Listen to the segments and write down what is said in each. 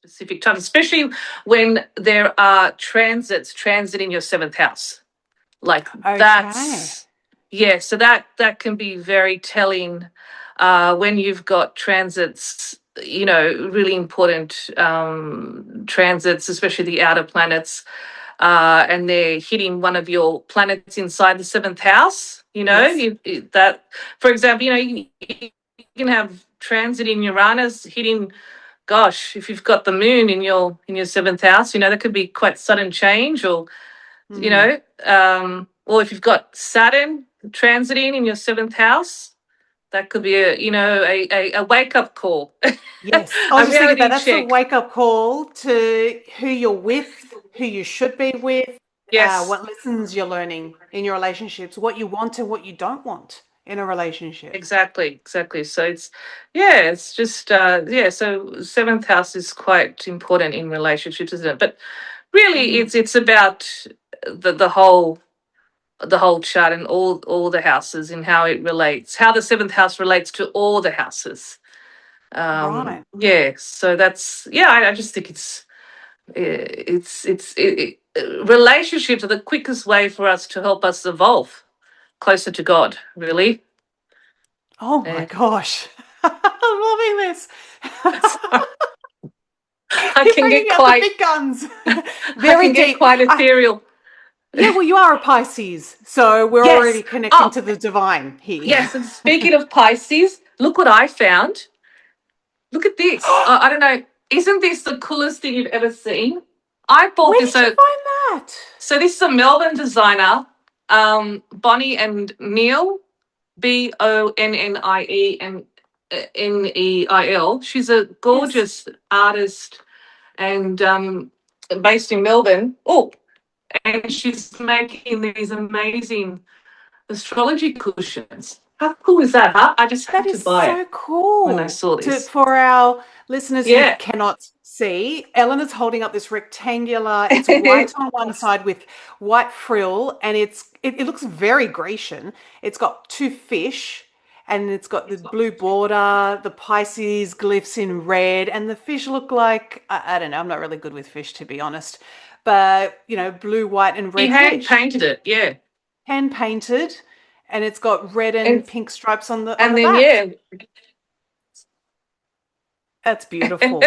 specific times, especially when there are transits transiting your seventh house. Like Okay. so that can be very telling when you've got transits, really important transits, especially the outer planets, and they're hitting one of your planets inside the seventh house. Yes. That, for example, you can have transit in Uranus hitting. Gosh, if you've got the moon in your seventh house, that could be quite sudden change, or you Mm. know, or if you've got Saturn transiting in your seventh house, that could be a wake up call, Yes. I was a just thinking that reality that's a check. wake-up call to who you're with, who you should be with, Yes, what lessons you're learning in your relationships, what you want and what you don't want in a relationship. exactly. So it's just So seventh house is quite important in relationships, isn't it? But really, Mm. it's about the whole chart and all the houses and how the seventh house relates to all the houses. Right. So I just think relationships are the quickest way for us to help us evolve closer to God, really. Oh my Yeah. gosh. I'm loving this. I You're can bringing get out the quite big guns. I Very can get deep. quite ethereal. Yeah, well, you are a Pisces, so we're already Yes. connecting Oh, to the divine here. yes. And speaking of Pisces, look what I found. Look at this. I don't know. Isn't this the coolest thing you've ever seen? I bought Where this. did you So, find that? so this is a Melbourne designer, Bonnie and Neil, Bonnie and Neil. She's a Yes. gorgeous artist and based in Melbourne. Oh, and she's making these amazing astrology cushions. How cool is that? Huh? I just That had to is buy it so when I cool. saw this. For our listeners who Yeah. cannot see, Eleanor's holding up this rectangular, it's white on one side with white frill, and it looks very Grecian. It's got two fish, and it's got the blue border, the Pisces glyphs in red, and the fish look like, I don't know, I'm not really good with fish to be honest, but blue, white, and He red hand fish. painted it, yeah. Hand painted, and it's got red And and pink stripes on the and then back. yeah, That's beautiful.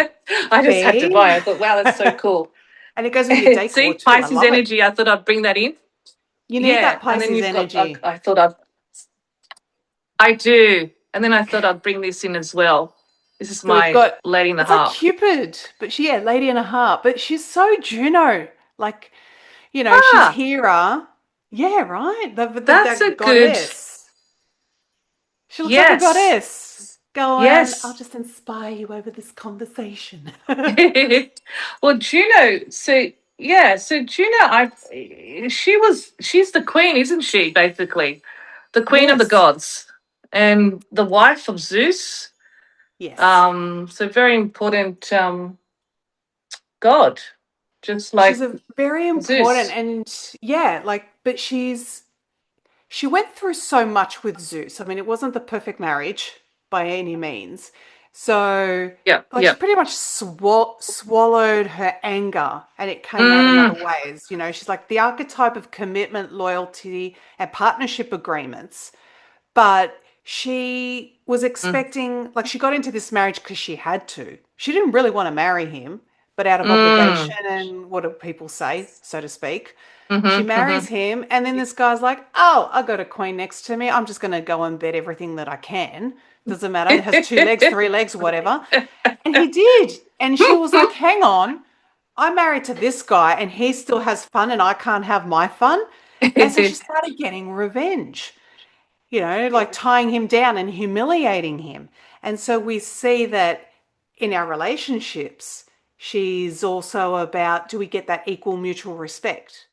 I just had to See? buy it. I thought, wow, that's so cool. And it goes with your decor See, too. I Pisces love it. energy. I thought I'd bring that in. You need Yeah, that and then Pisces you've got. energy. I thought I do, and then I thought I'd bring this in as well. This is So we've my got, lady in the it's like harp. Cupid, but yeah, lady in a heart. But she's so Juno. Like, she's Ah, Hera. Yeah, right. that's a That good. goddess. She looks like a Yes, goddess. Going, I'll yes. just inspire you over this conversation. Well, Juno. So Juno, she's the queen, isn't she? Basically, the queen of the Yes. gods and the wife of Zeus. Yes. So very important god, just She's like a very important, Zeus. and yeah, but she went through so much with Zeus. I mean, it wasn't the perfect marriage by any means. So, Yeah, she yeah. pretty much swallowed her anger and it came out in other Mm, ways. She's like the archetype of commitment, loyalty, and partnership agreements. But she was mm, expecting, she got into this marriage because she had to. She didn't really want to marry him, but out of mm, obligation and what do people say, so to speak. She mm-hmm, marries mm-hmm. him, and then this guy's like, "Oh, I got a queen next to me. I'm just going to go and bet everything that I can. Doesn't matter. It has two legs, three legs, whatever." And he did. And she was like, "Hang on. I'm married to this guy, and he still has fun, and I can't have my fun." And so she started getting revenge, like tying him down and humiliating him. And so we see that in our relationships, she's also about, do we get that equal mutual respect?